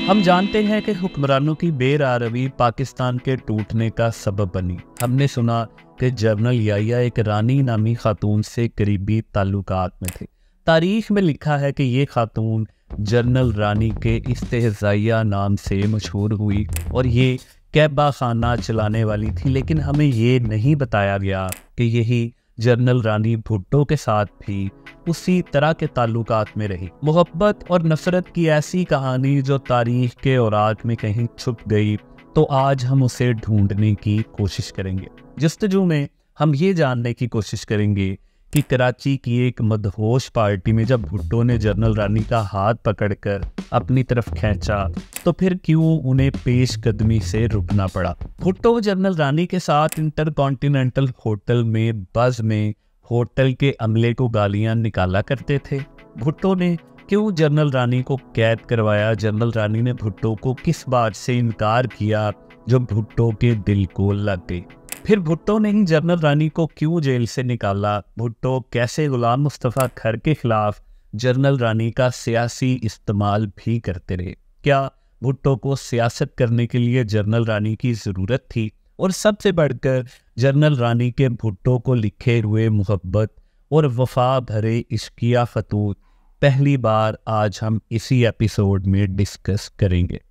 हम जानते हैं कि हुक्मरानों की बेरारवी पाकिस्तान के टूटने का सबब बनी। हमने सुना कि जनरल याहिया एक रानी नामी खातून से करीबी ताल्लुकात में थे। तारीख में लिखा है कि ये खातून जनरल रानी के इस्तेहज़ाइया नाम से मशहूर हुई और ये कैबा खाना चलाने वाली थी, लेकिन हमें ये नहीं बताया गया कि यही जनरल रानी भुट्टो के साथ भी उसी तरह के ताल्लुकात में रही। मोहब्बत और नफरत की ऐसी कहानी जो तारीख के औराक में कहीं छुप गई, तो आज हम उसे ढूंढने की कोशिश करेंगे। जस्तजू में हम ये जानने की कोशिश करेंगे कि कराची की एक मदहोश पार्टी में जब भुट्टो ने जनरल रानी का हाथ पकड़कर अपनी तरफ खींचा, तो फिर क्यों उन्हें पेशकदमी से रुकना पड़ा। भुट्टो जनरल रानी के साथ इंटरकॉन्टिनेंटल होटल में बज में होटल के अमले को गालियां निकाला करते थे। भुट्टो ने क्यों जनरल रानी को कैद करवाया। जनरल रानी ने भुट्टो को किस बात से इनकार किया जो भुट्टो के दिल को लग गई। फिर भुट्टो ने ही जनरल रानी को क्यों जेल से निकाला। भुट्टो कैसे गुलाम मुस्तफ़ा खर के खिलाफ जनरल रानी का सियासी इस्तेमाल भी करते रहे। क्या भुट्टो को सियासत करने के लिए जनरल रानी की ज़रूरत थी। और सबसे बढ़कर जनरल रानी के भुट्टो को लिखे हुए मोहब्बत और वफा भरे इश्किया खतूत पहली बार आज हम इसी एपिसोड में डिस्कस करेंगे।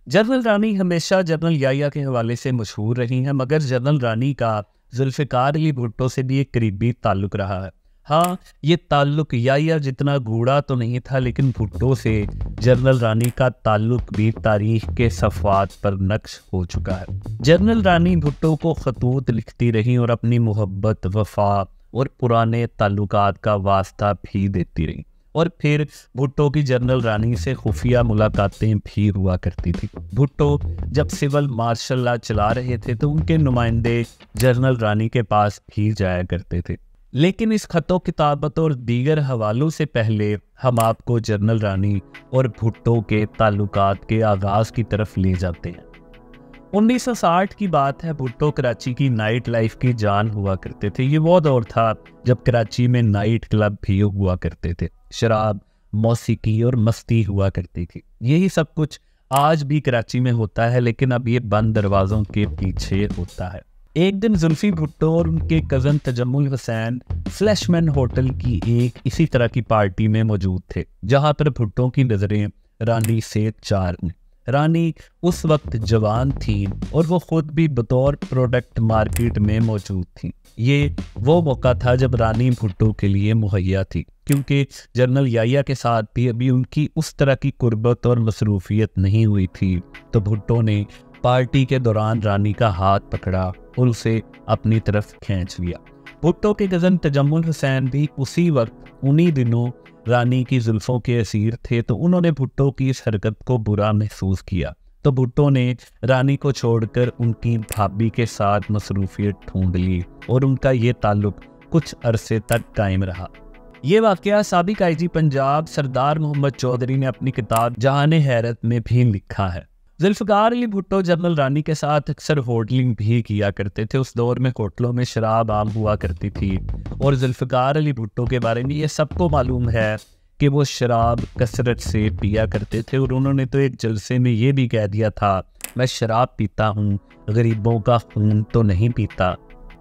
जनरल रानी हमेशा जनरल याहिया के हवाले से मशहूर रही हैं, मगर जनरल रानी का जुल्फ़िकार अली भुट्टो से भी एक करीबी ताल्लुक़ रहा है। हाँ, ये ताल्लुक़ याहिया जितना गूढ़ा तो नहीं था, लेकिन भुट्टो से जनरल रानी का ताल्लुक़ भी तारीख के सफ़ात पर नक्श हो चुका है। जनरल रानी भुट्टो को खतूत लिखती रही और अपनी मोहब्बत, वफ़ा और पुराने ताल्लुकात का वास्ता भी देती रही। और फिर भुट्टो की जनरल रानी से खुफिया मुलाकातें भी हुआ करती थी। भुट्टो जब सिविल मार्शल लॉ चला रहे थे तो उनके नुमाइंदे जनरल रानी के पास भी जाया करते थे। लेकिन इस खतो किताबत और दीगर हवालों से पहले हम आपको जनरल रानी और भुट्टो के ताल्लुकात के आगाज़ की तरफ ले जाते हैं। 1960 की बात है। भुट्टो कराची की नाइट लाइफ की जान हुआ करते थे। ये वो दौर था जब कराची में नाइट क्लब भी हुआ करते थे। शराब, मौसीकी और मस्ती हुआ करती थी। यही सब कुछ आज भी कराची में होता है, लेकिन अब ये बंद दरवाज़ों के पीछे होता है। एक दिन जुल्फी भुट्टो और उनके कज़न तजम्मुल हुसैन फ्लैशमैन होटल की एक इसी तरह की पार्टी में मौजूद थे, जहाँ पर भुट्टो की नज़रें रानी से चार में। रानी उस वक्त जवान थी और वो खुद भी बतौर प्रोडक्ट मार्केट में मौजूद थी। ये वो मौका था जब रानी भुट्टो के लिए मुहैया थी, क्योंकि जनरल याहिया के साथ भी अभी उनकी उस तरह की कुर्बत और मसरूफियत नहीं हुई थी। तो भुट्टो ने पार्टी के दौरान रानी का हाथ पकड़ा और उसे अपनी तरफ खींच लिया। भुट्टो के कज़न तजम्मुल हुसैन भी उसी वक्त उन्हीं दिनों रानी की जुल्फ़ों के असीर थे, तो उन्होंने भुट्टो की इस हरकत को बुरा महसूस किया। तो भुट्टो ने रानी को छोड़कर उनकी भाभी के साथ मसरूफियत ढूंढ ली और उनका ये ताल्लुक कुछ अरसे तक कायम रहा। ये वाक़या साबिक IG पंजाब सरदार मोहम्मद चौधरी ने अपनी किताब जहाने हैरत में भी लिखा है। जुल्फ़िकार अली भुट्टो जनरल रानी के साथ अक्सर होटलिंग भी किया करते थे। उस दौर में होटलों में शराब आम हुआ करती थी और जुल्फ़िकार अली भुट्टो के बारे में ये सबको मालूम है कि वो शराब कसरत से पिया करते थे। और उन्होंने तो एक जलसे में ये भी कह दिया था, मैं शराब पीता हूँ, गरीबों का खून तो नहीं पीता।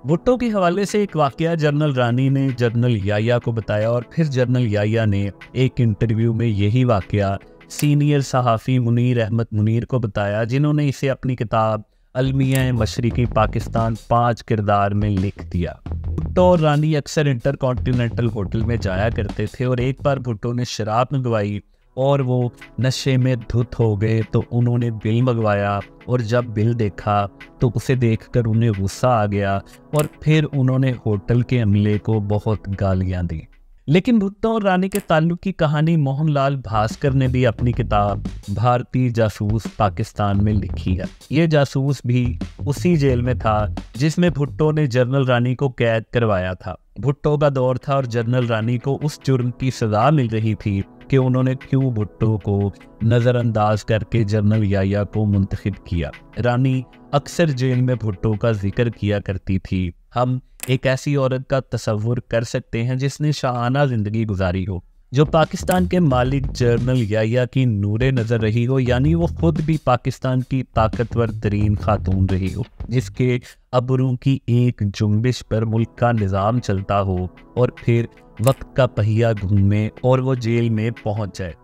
भुट्टो के हवाले से एक वाक़या जनरल रानी ने जनरल याहिया को बताया और फिर जनरल याहिया ने एक इंटरव्यू में यही वाक़या सीनियर सहाफ़ी मुनीर अहमद मुनीर को बताया, जिन्होंने इसे अपनी किताब अलमिया मशरिकी पाकिस्तान 5 किरदार में लिख दिया। भुट्टो और रानी अक्सर इंटरकॉन्टिनेंटल होटल में जाया करते थे और एक बार भुट्टो ने शराब मंगवाई और वो नशे में धुत हो गए, तो उन्होंने बिल मंगवाया और जब बिल देखा तो उसे देखकर उन्हें गुस्सा आ गया और फिर उन्होंने होटल के अमले को बहुत गालियां दी। लेकिन भुट्टो और रानी के ताल्लुक की कहानी मोहनलाल भास्कर ने भी अपनी किताब भारतीय जासूस पाकिस्तान में लिखी है। ये जासूस भी उसी जेल में था जिसमें भुट्टो ने जनरल रानी को कैद करवाया था। भुट्टो का दौर था और जनरल रानी को उस जुर्म की सज़ा मिल रही थी कि उन्होंने क्यों भुट्टो को नज़रअंदाज करके जनरल याह्या को मुंतखब किया। रानी अक्सर जेल में भुट्टो का जिक्र किया करती थी। हम एक ऐसी औरत का तसव्वुर कर सकते हैं जिसने शाहाना ज़िंदगी गुजारी हो, जो पाकिस्तान के मालिक जनरल याह्या की नूरे नज़र रही हो, यानी वो खुद भी पाकिस्तान की ताकतवर तरीन खातून रही हो, जिसके अबरों की एक जुम्बिश पर मुल्क का निज़ाम चलता हो और फिर वक्त का पहिया घूमे और वो जेल में पहुंच जाए।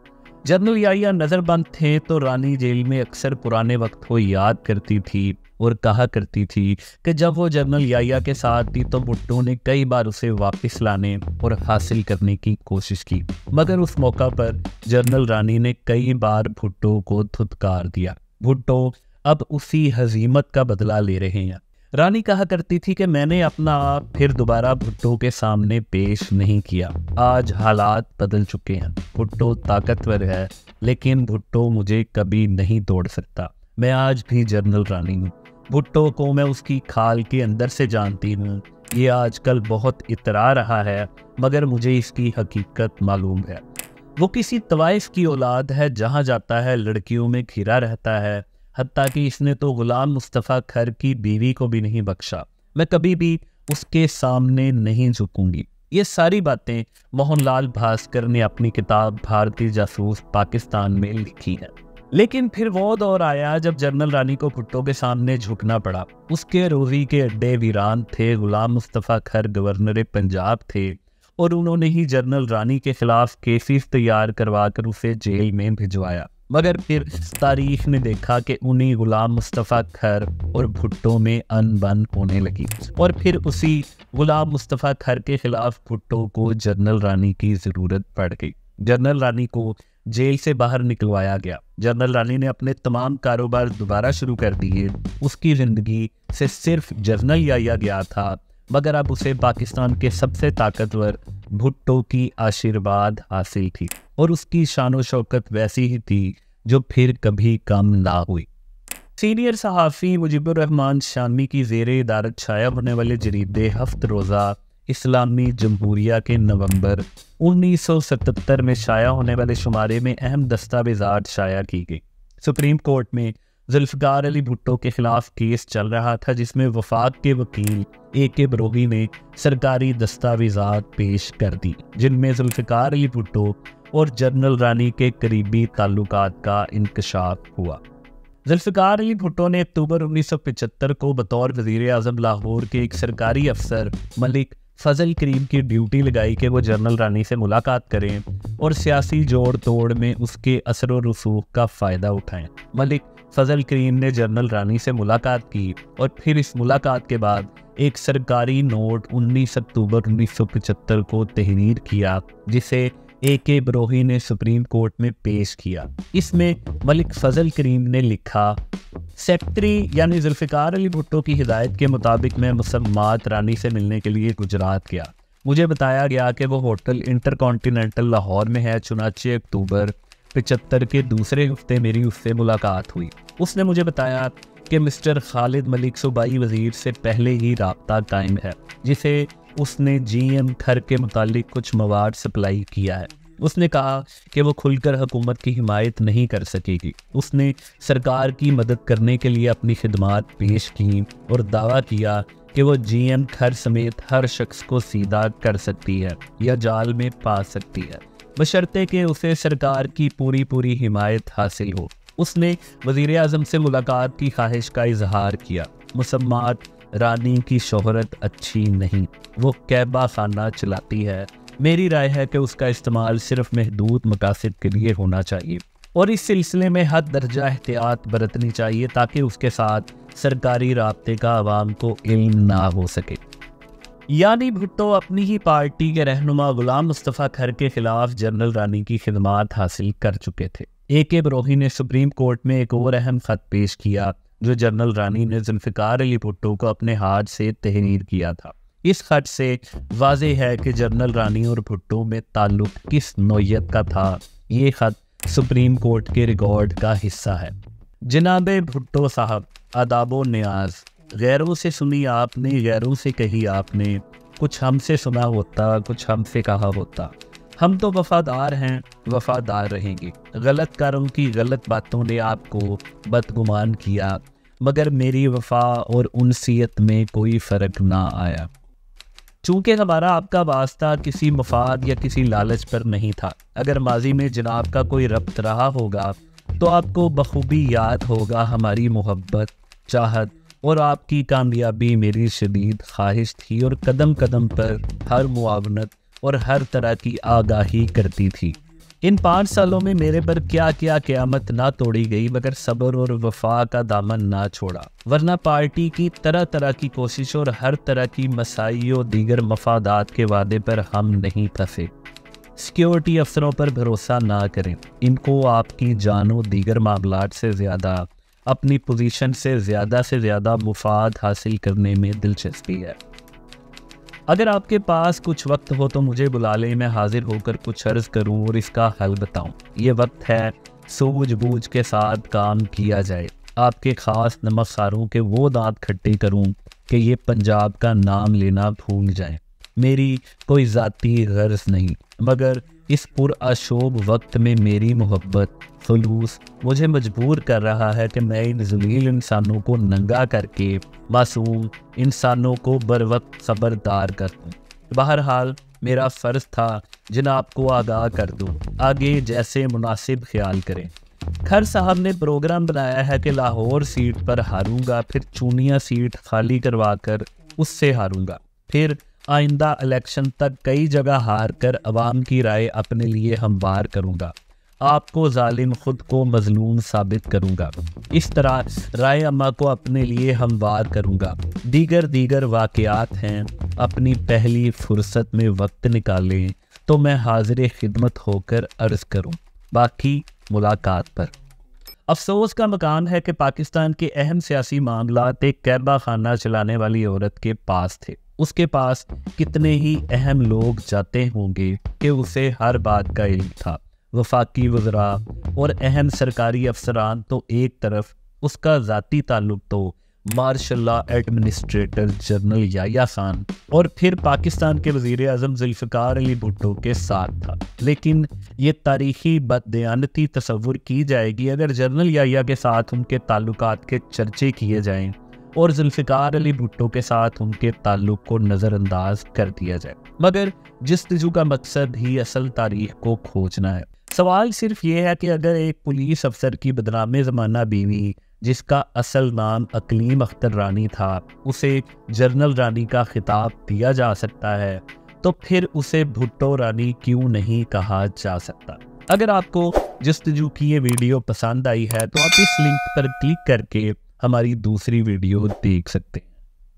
जनरल याह्या नज़रबंद थे तो रानी जेल में अक्सर पुराने वक्त को याद करती थी और कहा करती थी कि जब वो जनरल याह्या के साथ थी तो भुट्टो ने कई बार उसे वापस लाने और हासिल करने की कोशिश की, मगर उस मौका पर जनरल रानी ने कई बार भुट्टो को धुतकार दिया। भुट्टो अब उसी हजीमत का बदला ले रहे हैं। रानी कहा करती थी कि मैंने अपना आप फिर दोबारा भुट्टो के सामने पेश नहीं किया। आज हालात बदल चुके हैं। भुट्टो ताकतवर है, लेकिन भुट्टो मुझे कभी नहीं तोड़ सकता। मैं आज भी जनरल रानी हूँ। भुट्टो को मैं उसकी खाल के अंदर से जानती हूँ। ये आजकल बहुत इतरा रहा है, मगर मुझे इसकी हकीकत मालूम है। वो किसी तवाइफ की औलाद है, जहाँ जाता है लड़कियों में घिरा रहता है। हत्ता कि इसने तो गुलाम मुस्तफ़ा खर की बीवी को भी नहीं बख्शा। मैं कभी भी उसके सामने नहीं झुकूंगी। ये सारी बातें मोहनलाल भास्कर ने अपनी किताब भारतीय जासूस पाकिस्तान में लिखी है। लेकिन फिर वो दौर आया जब जनरल रानी को भुट्टो के सामने झुकना पड़ा। उसके रोजी के अड्डे वीरान थे। गुलाम मुस्तफ़ा खर गवर्नर पंजाब थे और उन्होंने ही जनरल रानी के खिलाफ केसेस तैयार करवा कर उसे जेल में भिजवाया। मगर फिर तारीख ने देखा कि उन्हीं गुलाम मुस्तफ़ा खर और भुट्टो में अनबन होने लगी और फिर उसी गुलाम मुस्तफ़ा खर के खिलाफ भुट्टो को जनरल रानी की ज़रूरत पड़ गई। जनरल रानी को जेल से बाहर निकलवाया गया। जनरल रानी ने अपने तमाम कारोबार दोबारा शुरू कर दिए। उसकी ज़िंदगी से सिर्फ जनरल याह्या गया था, मगर अब उसे पाकिस्तान के सबसे ताकतवर भुट्टो की आशीर्वाद हासिल थी और उसकी शान व शौकत वैसी ही थी जो फिर कभी कम ना हुई। सीनियर सहाफ़ी मुजीबुर रहमान शामी की ज़ेरे इदारत शाया होने वाले जरीदे हफ्त रोज़ा इस्लामी जमहूरिया के नवंबर 1977 में शाया होने वाले शुमारे में अहम दस्तावेज़ात शाया की गई। सुप्रीम कोर्ट में जुल्फ़िकार अली भुट्टो के खिलाफ केस चल रहा था, जिसमें वफाक के वकील AK बरोही ने सरकारी दस्तावेज़ात पेश कर दी, जिनमें जुल्फ़िकार अली भुट्टो और जनरल रानी के करीबी ताल्लुकात का इंकशाफ हुआ। जुल्फ़िकार अली भुट्टो ने अक्टूबर 1975 को बतौर वज़ीर आज़म लाहौर के एक सरकारी अफसर मलिक फजल करीम की ड्यूटी लगाई कि वो जनरल रानी से मुलाकात करें और सियासी जोड़ तोड़ में उसके असर व रसूख का फ़ायदा उठाएं। मलिक फजल करीम ने जनरल रानी से मुलाकात की और फिर इस मुलाकात के बाद एक सरकारी नोट 19 अक्टूबर 1975 को तहरीर किया, जिसे AK बरोही ने सुप्रीम कोर्ट में पेश किया। इसमें मलिक फजल करीम ने लिखा, सेक्रेटरी यानी जुल्फ़िकार अली भुट्टो की हिदायत के मुताबिक मैं मुसम्मात रानी से मिलने के लिए गुजरात गया। मुझे बताया गया कि वो होटल इंटरकॉन्टिनेंटल लाहौर में है। चुनाचे अक्टूबर 75 के दूसरे हफ्ते मेरी उससे मुलाकात हुई। उसने मुझे बताया कि मिस्टर खालिद मलिक सूबाई वज़ीर से पहले ही राब्ता कायम है, जिसे उसने GM खर के मुतालिक कुछ मवाद सप्लाई किया है। उसने कहा कि वो खुलकर हुकूमत की हिमायत नहीं कर सकेगी। उसने सरकार की मदद करने के लिए अपनी खिदमात पेश की और दावा किया कि वो GM खर समेत हर शख्स को सीधा कर सकती है या जाल में पा सकती है, बशर्ते कि उसे सरकार की पूरी हिमायत हासिल हो। उसने वज़ीर आज़म से मुलाकात की ख्वाहिश का इजहार किया। मुसम्मात रानी की शोहरत अच्छी नहीं, वो कैबा खाना चलाती है। मेरी राय है कि उसका इस्तेमाल सिर्फ महदूद मकासद के लिए होना चाहिए और इस सिलसिले में हद दर्जा एहतियात बरतनी चाहिए ताकि उसके साथ सरकारी राब्ते का आवाम को इल्म ना हो सके। यानी भुट्टो अपनी ही पार्टी के रहनुमा गुलाम मुस्तफ़ा खर के खिलाफ जनरल रानी की खिदमात हासिल कर चुके थे। AK बरोही ने सुप्रीम कोर्ट में एक और अहम खत पेश किया जो जनरल रानी ने जुल्फ़िकार अली भुट्टो को अपने हाथ से तहरीर किया था। इस खत से वाज़ेह है कि जनरल रानी और भुट्टो में ताल्लुक किस नौयत का था। ये खत सुप्रीम कोर्ट के रिकॉर्ड का हिस्सा है। जनाबे भुट्टो साहब, आदाबो न्याज, गैरों से सुनी आपने, गैरों से कही आपने, कुछ हमसे सुना होता, कुछ हमसे कहा होता। हम तो वफादार हैं, वफादार रहेंगे। गलत कारों की गलत बातों ने आपको बदगुमान किया, मगर मेरी वफा और उनसियत में कोई फ़र्क ना आया। चूँकि हमारा आपका वास्ता किसी मफाद या किसी लालच पर नहीं था। अगर माजी में जनाब का कोई रब्त रहा होगा तो आपको बखूबी याद होगा हमारी मोहब्बत, चाहत और आपकी कामयाबी मेरी शदीद ख्वाहिश थी और कदम कदम पर हर मुआवनत और हर तरह की आगाही करती थी। इन 5 सालों में मेरे पर क्या क्या क़यामत ना तोड़ी गई, मगर सब्र और वफा का दामन ना छोड़ा। वरना पार्टी की तरह तरह की कोशिश और हर तरह की मसाई और दीगर मफादात के वादे पर हम नहीं फंसे। सिक्योरिटी अफसरों पर भरोसा ना करें, इनको आपकी जानो दीगर मामलात से ज़्यादा अपनी पोजीशन से ज़्यादा मुफाद हासिल करने में दिलचस्पी है। अगर आपके पास कुछ वक्त हो तो मुझे बुला लें, मैं हाजिर होकर कुछ अर्ज़ करूं और इसका हल बताऊं। ये वक्त है सूझबूझ के साथ काम किया जाए। आपके ख़ास नमकसारों के वो दांत खट्टे करूं कि ये पंजाब का नाम लेना भूल जाएं। मेरी कोई ज़ाती गर्ज नहीं, मगर इस पुरअशोब वक्त में मेरी मोहब्बत खुलूस मुझे मजबूर कर रहा है कि मैं इन ज़लील इंसानों को नंगा करके मासूम इंसानों को बर वक्त खबरदार कर दूँ। बहरहाल मेरा फ़र्ज़ था जनाब को आगाह कर दूँ, आगे जैसे मुनासिब ख्याल करें। खर साहब ने प्रोग्राम बनाया है कि लाहौर सीट पर हारूंगा, फिर चूनिया सीट खाली करवा कर उससे हारूंगा, फिर आइंदा इलेक्शन तक कई जगह हार कर अवाम की राय अपने लिए हमवार करूंगा। आपको जालिम, खुद को मजलूम साबित करूंगा। इस तरह राय अम्मा को अपने लिए हमवार करूंगा। दीगर वाक़यात हैं, अपनी पहली फुर्सत में वक्त निकालें तो मैं हाजिर खिदमत होकर अर्ज़ करूं। बाकी मुलाकात पर। अफसोस का मकाम है कि पाकिस्तान के अहम सियासी मामलात एक कहबा खाना चलाने वाली औरत के पास थे। उसके पास कितने ही अहम लोग जाते होंगे कि उसे हर बात का इल्म था। वफाकी वज़रा और अहम सरकारी अफसरान तो एक तरफ, उसका ज़ाती ताल्लुक तो मार्शल्लाह एडमिनिस्ट्रेटर जनरल याह्या खान और फिर पाकिस्तान के वज़ीर आज़म जुल्फ़िकार अली भुट्टो के साथ था। लेकिन ये तारीख़ी बददयानती तसव्वुर की जाएगी अगर जनरल याह्या के साथ उनके ताल्लुकात के चर्चे किए जाएं और जुल्फ़िकार अली भुट्टो के साथ उनके ताल्लुक को नज़रअंदाज कर दिया जाए। मगर जस्तजू का मकसद ही असल तारीख़ को खोजना है। सवाल सिर्फ ये है कि अगर एक पुलिस अफसर की बदनाम ज़माना बीवी, जिसका असल नाम अकलीम अख्तर रानी था, उसे जनरल रानी का खिताब दिया जा सकता है, तो फिर उसे भुट्टो रानी क्यों नहीं कहा जा सकता। अगर आपको जस्तजू की ये वीडियो पसंद आई है तो आप इस लिंक पर क्लिक करके हमारी दूसरी वीडियो देख सकते हैं।